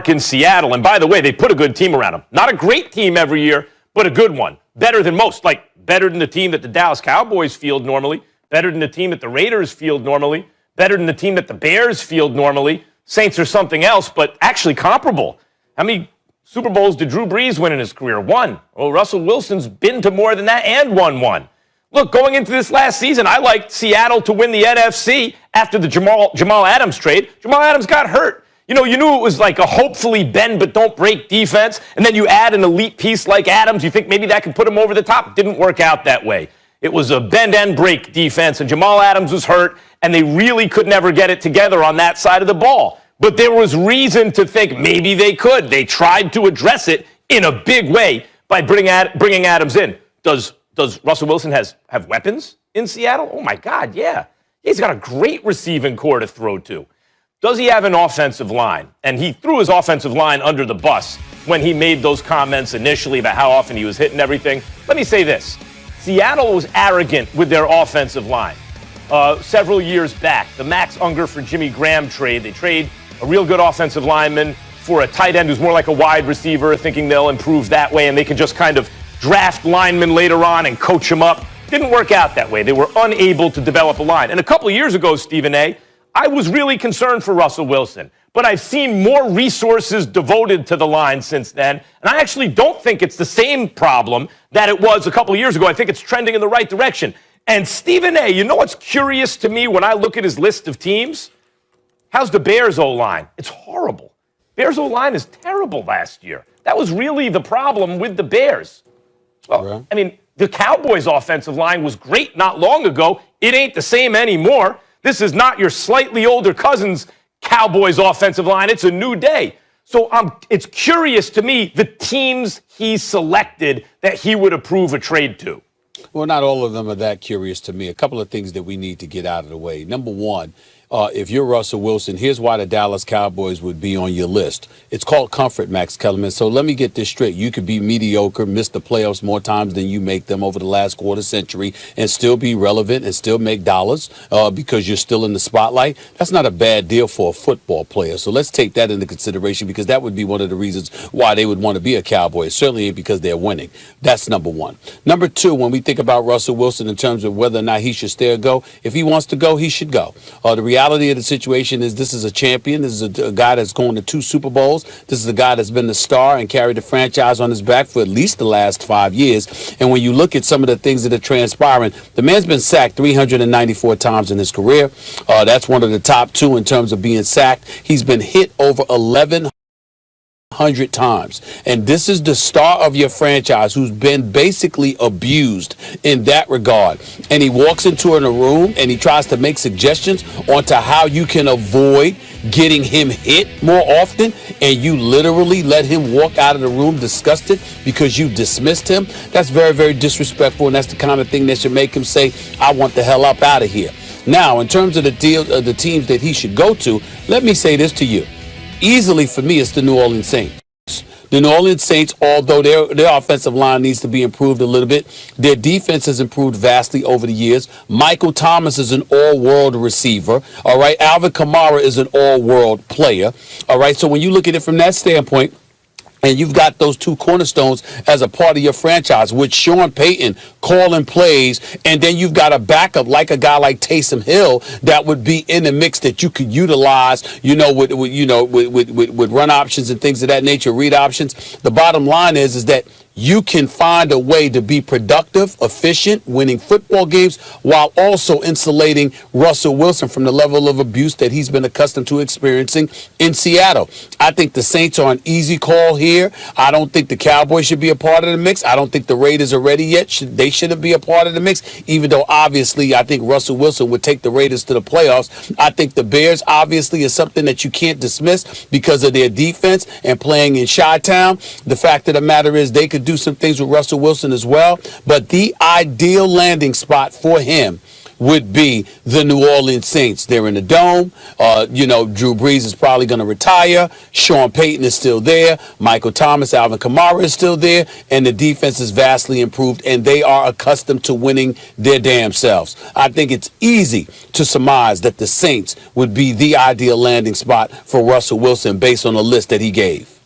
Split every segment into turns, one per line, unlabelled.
in Seattle. And by the way, they put a good team around him. Not a great team every year, but a good one. Better than most. Like, better than the team that the Dallas Cowboys field normally. Better than the team that the Raiders field normally. Better than the team that the Bears field normally. Saints are something else, but actually comparable. How many Super Bowls did Drew Brees win in his career? One. Well, Russell Wilson's been to more than that and won one. Look, going into this last season, I liked Seattle to win the NFC after the Jamal Adams trade. Jamal Adams got hurt. You knew it was like a hopefully bend but don't break defense, and then you add an elite piece like Adams. You think maybe that can put him over the top. Didn't work out that way. It was a bend and break defense, and Jamal Adams was hurt, and they really could never get it together on that side of the ball. But there was reason to think maybe they could. They tried to address it in a big way by bringing Adams in. Does Russell Wilson have weapons in Seattle? Oh, my God, yeah. He's got a great receiving core to throw to. Does he have an offensive line? And he threw his offensive line under the bus when he made those comments initially about how often he was hitting everything. Let me say this. Seattle was arrogant with their offensive line. Several years back, the Max Unger for Jimmy Graham trade, they trade a real good offensive lineman for a tight end who's more like a wide receiver, thinking they'll improve that way and they can just kind of draft linemen later on and coach them up. Didn't work out that way. They were unable to develop a line. And a couple of years ago, Stephen A., I was really concerned for Russell Wilson, but I've seen more resources devoted to the line since then, and I actually don't think it's the same problem that it was a couple of years ago. I think it's trending in the right direction. And Stephen A., you know what's curious to me when I look at his list of teams? How's the Bears O-line? It's horrible. Bears O-line is terrible last year. That was really the problem with the Bears. Well, right. I mean, the Cowboys' offensive line was great not long ago. It ain't the same anymore. This is not your slightly older cousin's Cowboys offensive line. It's a new day. So it's curious to me the teams he selected that he would approve a trade to.
Well, not all of them are that curious to me. A couple of things that we need to get out of the way. Number one, if you're Russell Wilson, here's why the Dallas Cowboys would be on your list. It's called comfort, Max Kellerman. So let me get this straight. You could be mediocre, miss the playoffs more times than you make them over the last quarter century, and still be relevant and still make dollars because you're still in the spotlight. That's not a bad deal for a football player. So let's take that into consideration because that would be one of the reasons why they would want to be a Cowboy. It certainly ain't because they're winning. That's number one. Number two, when we think about Russell Wilson in terms of whether or not he should stay or go, if he wants to go, he should go. The reality of the situation is this is a champion. This is a guy that's going to 2 Super Bowls. This is a guy that's been the star and carried the franchise on his back for at least the last 5 years. And when you look at some of the things that are transpiring, the man's been sacked 394 times in his career. That's one of the top 2 in terms of being sacked. He's been hit over 1,100 times. And this is the star of your franchise who's been basically abused in that regard. And he walks into a room and he tries to make suggestions onto how you can avoid getting him hit more often, and you literally let him walk out of the room disgusted because you dismissed him. That's very, very disrespectful, and that's the kind of thing that should make him say, I want the hell up out of here. Now, in terms of the teams that he should go to, let me say this to you. Easily for me, it's the New Orleans Saints. The New Orleans Saints, although their offensive line needs to be improved a little bit, their defense has improved vastly over the years. Michael Thomas is an all-world receiver. All right. Alvin Kamara is an all-world player. All right. So when you look at it from that standpoint, and you've got those 2 cornerstones as a part of your franchise with Sean Payton calling plays, and then you've got a backup like a guy like Taysom Hill that would be in the mix that you could utilize, with run options and things of that nature, read options. The bottom line is that you can find a way to be productive, efficient, winning football games while also insulating Russell Wilson from the level of abuse that he's been accustomed to experiencing in Seattle. I think the Saints are an easy call here. I don't think the Cowboys should be a part of the mix. I don't think the Raiders are ready yet. They shouldn't be a part of the mix, even though obviously I think Russell Wilson would take the Raiders to the playoffs. I think the Bears obviously is something that you can't dismiss because of their defense and playing in Chi-Town. The fact of the matter is they could do some things with Russell Wilson as well, but the ideal landing spot for him would be the New Orleans Saints. They're in the dome. Drew Brees is probably going to retire. Sean Payton is still there. Michael Thomas, Alvin Kamara is still there. And the defense is vastly improved, and they are accustomed to winning their damn selves. I think it's easy to surmise that the Saints would be the ideal landing spot for Russell Wilson based on the list that he gave.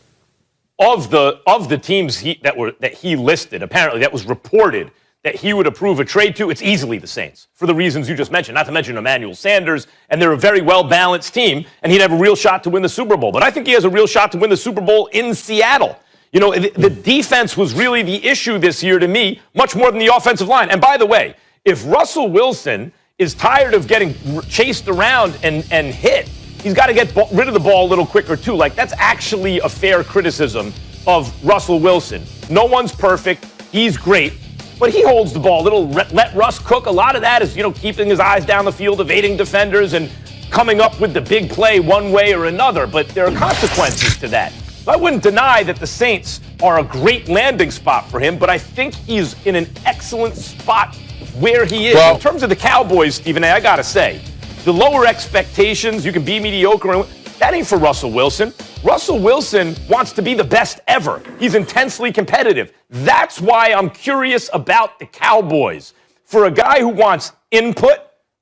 Of the teams that he listed, apparently that was reported that he would approve a trade to, it's easily the Saints for the reasons you just mentioned, not to mention Emmanuel Sanders, and they're a very well-balanced team, and he'd have a real shot to win the Super Bowl. But I think he has a real shot to win the Super Bowl in Seattle. You know, the defense was really the issue this year to me, much more than the offensive line. And by the way, if Russell Wilson is tired of getting chased around and hit, he's got to get rid of the ball a little quicker, too. Like, that's actually a fair criticism of Russell Wilson. No one's perfect. He's great. But he holds the ball a little, let Russ cook. A lot of that is, keeping his eyes down the field, evading defenders, and coming up with the big play one way or another. But there are consequences to that. So I wouldn't deny that the Saints are a great landing spot for him, but I think he's in an excellent spot where he is. In terms of the Cowboys, Stephen A., I got to say, the lower expectations, you can be mediocre, that ain't for Russell Wilson. Russell Wilson wants to be the best ever. He's intensely competitive. That's why I'm curious about the Cowboys. For a guy who wants input,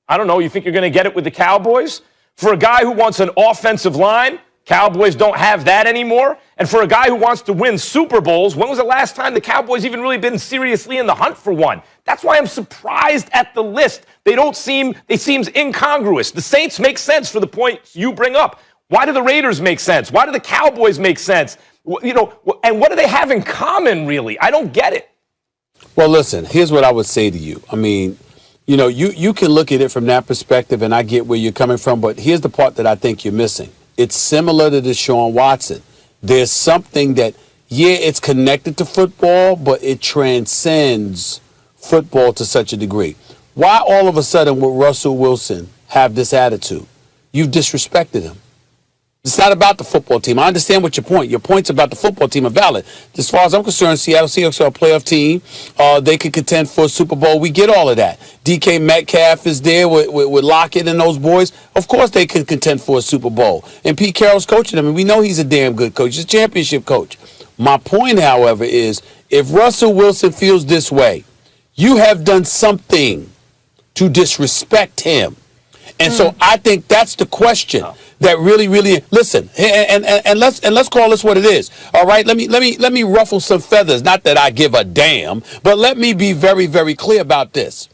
I don't know, you think you're going to get it with the Cowboys? For a guy who wants an offensive line, Cowboys don't have that anymore. And for a guy who wants to win Super Bowls, when was the last time the Cowboys even really been seriously in the hunt for one? That's why I'm surprised at the list. It seems incongruous. The Saints make sense for the points you bring up. Why do the Raiders make sense? Why do the Cowboys make sense? And what do they have in common, really? I don't get it.
Well, listen, here's what I would say to you. I mean, you can look at it from that perspective, and I get where you're coming from, but here's the part that I think you're missing. It's similar to Deshaun Watson. There's something that, it's connected to football, but it transcends football to such a degree. Why all of a sudden would Russell Wilson have this attitude? You've disrespected him. It's not about the football team. I understand what your point. Your points about the football team are valid. As far as I'm concerned, Seattle Seahawks are a playoff team. They could contend for a Super Bowl. We get all of that. DK Metcalf is there with Lockett and those boys. Of course they could contend for a Super Bowl. And Pete Carroll's coaching them, and we know he's a damn good coach. He's a championship coach. My point, however, is if Russell Wilson feels this way, you have done something to disrespect him. And so I think that's the question that really, listen, and let's call this what it is. All right, let me ruffle some feathers. Not that I give a damn, but let me be very, very clear about this.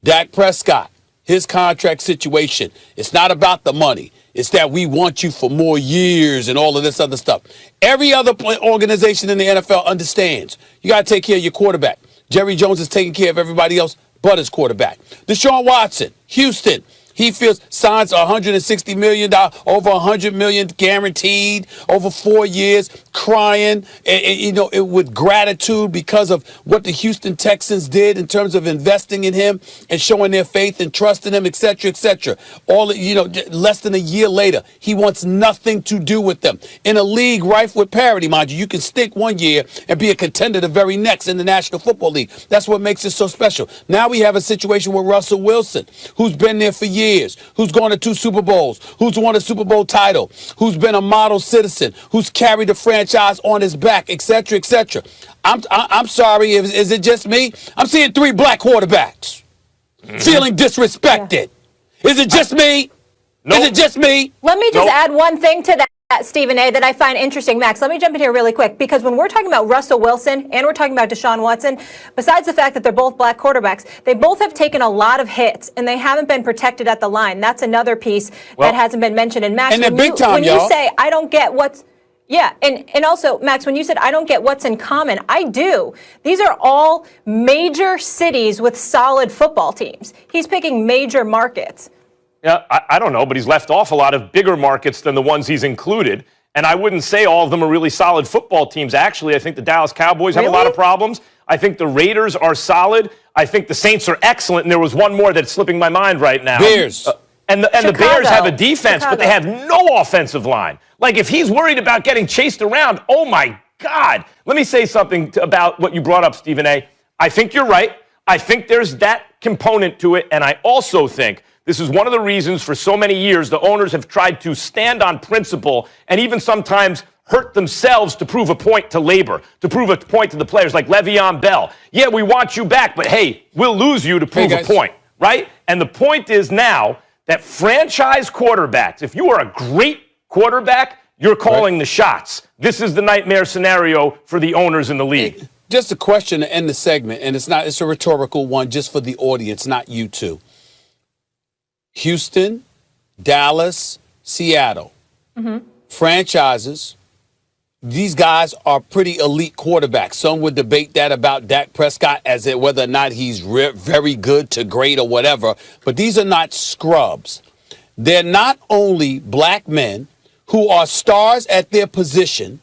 Dak Prescott, his contract situation, it's not about the money. It's that we want you for more years and all of this other stuff. Every other organization in the NFL understands you got to take care of your quarterback. Jerry Jones is taking care of everybody else but his quarterback. Deshaun Watson, Houston. He feels signs $160 million, over $100 million guaranteed over 4 years, crying, with gratitude because of what the Houston Texans did in terms of investing in him and showing their faith and trust in him, et cetera, et cetera. Less than a year later, he wants nothing to do with them. In a league rife with parity, mind you, you can stink one year and be a contender the very next in the National Football League. That's what makes it so special. Now we have a situation with Russell Wilson, who's been there for years, who's gone to 2 Super Bowls, who's won a Super Bowl title, who's been a model citizen, who's carried the franchise on his back, et cetera, et cetera. I'm sorry, is it just me? I'm seeing 3 black quarterbacks feeling disrespected. Yeah. Is it just me? Nope. Is it just me?
Let me just add one thing to that. Stephen A., that I find interesting. Max, let me jump in here really quick, because when we're talking about Russell Wilson and we're talking about Deshaun Watson, besides the fact that they're both black quarterbacks, they both have taken a lot of hits and they haven't been protected at the line. That's another piece that hasn't been mentioned. And Max,
and when
you say, I don't get what's... Yeah, and also, Max, when you said I don't get what's in common, I do. These are all major cities with solid football teams. He's picking major markets.
Yeah, I don't know, but he's left off a lot of bigger markets than the ones he's included. And I wouldn't say all of them are really solid football teams. Actually, I think the Dallas Cowboys have a lot of problems. I think the Raiders are solid. I think the Saints are excellent. And there was one more that's slipping my mind right now.
Bears.
And the Bears have a defense, but they have no offensive line. Like, if he's worried about getting chased around, oh, my God. Let me say something about what you brought up, Stephen A. I think you're right. I think there's that component to it, and I also think this is one of the reasons for so many years the owners have tried to stand on principle and even sometimes hurt themselves to prove a point to labor, to prove a point to the players, like Le'Veon Bell. Yeah, we want you back, but hey, we'll lose you to prove a point, right? And the point is now that franchise quarterbacks, if you are a great quarterback, you're calling the shots. This is the nightmare scenario for the owners in the league.
Just a question to end the segment, and it's a rhetorical one just for the audience, not you two. Houston, Dallas, Seattle, franchises. These guys are pretty elite quarterbacks. Some would debate that about Dak Prescott as whether or not he's very good to great or whatever. But these are not scrubs. They're not only black men who are stars at their position,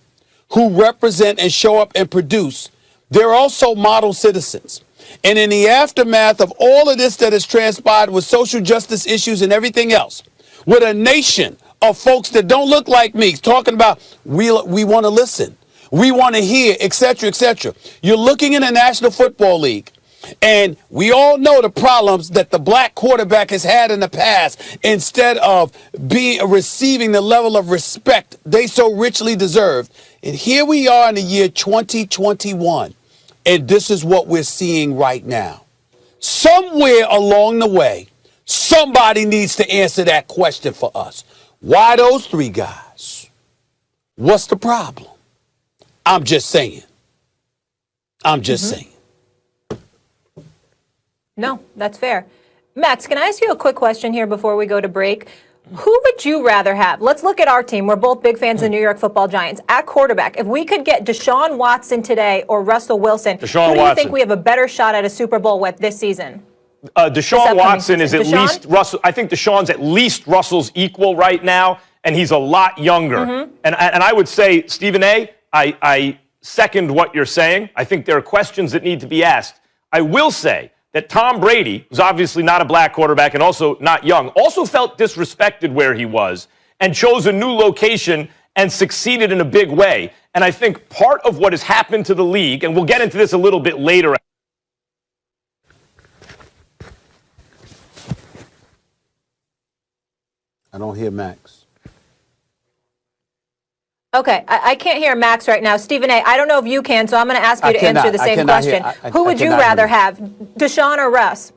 who represent and show up and produce. They're also model citizens. And in the aftermath of all of this that has transpired with social justice issues and everything else, with a nation of folks that don't look like me talking about we want to listen, we want to hear, et cetera, et cetera. You're looking in the National Football League, and we all know the problems that the black quarterback has had in the past instead of receiving the level of respect they so richly deserved. And here we are in the year 2021, and this is what we're seeing right now. Somewhere along the way, somebody needs to answer that question for us. Why those three guys? What's the problem? I'm just saying. I'm just saying.
No, that's fair. Max, can I ask you a quick question here before we go to break? Who would you rather have? Let's look at our team. We're both big fans of the New York Football Giants. At quarterback, if we could get Deshaun Watson today or Russell Wilson, who do you think we have a better shot at a Super Bowl with this season?
Deshaun Watson is at least Russell. I think Deshaun's at least Russell's equal right now, and he's a lot younger. And I would say, Stephen A., I second what you're saying. I think there are questions that need to be asked. I will say that Tom Brady, who's obviously not a black quarterback and also not young, also felt disrespected where he was and chose a new location and succeeded in a big way. And I think part of what has happened to the league, and we'll get into this a little bit later.
I don't hear Max.
Okay, I can't hear Max right now. Stephen A., I don't know if you can, so I'm going to ask you to answer the same question. Who would you rather have, Deshaun or Russ?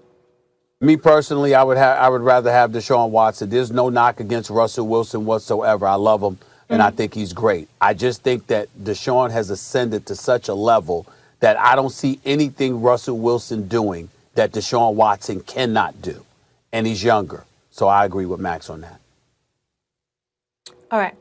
Me personally, I would rather have Deshaun Watson. There's no knock against Russell Wilson whatsoever. I love him, and I think he's great. I just think that Deshaun has ascended to such a level that I don't see anything Russell Wilson doing that Deshaun Watson cannot do, and he's younger. So I agree with Max on that.
All right.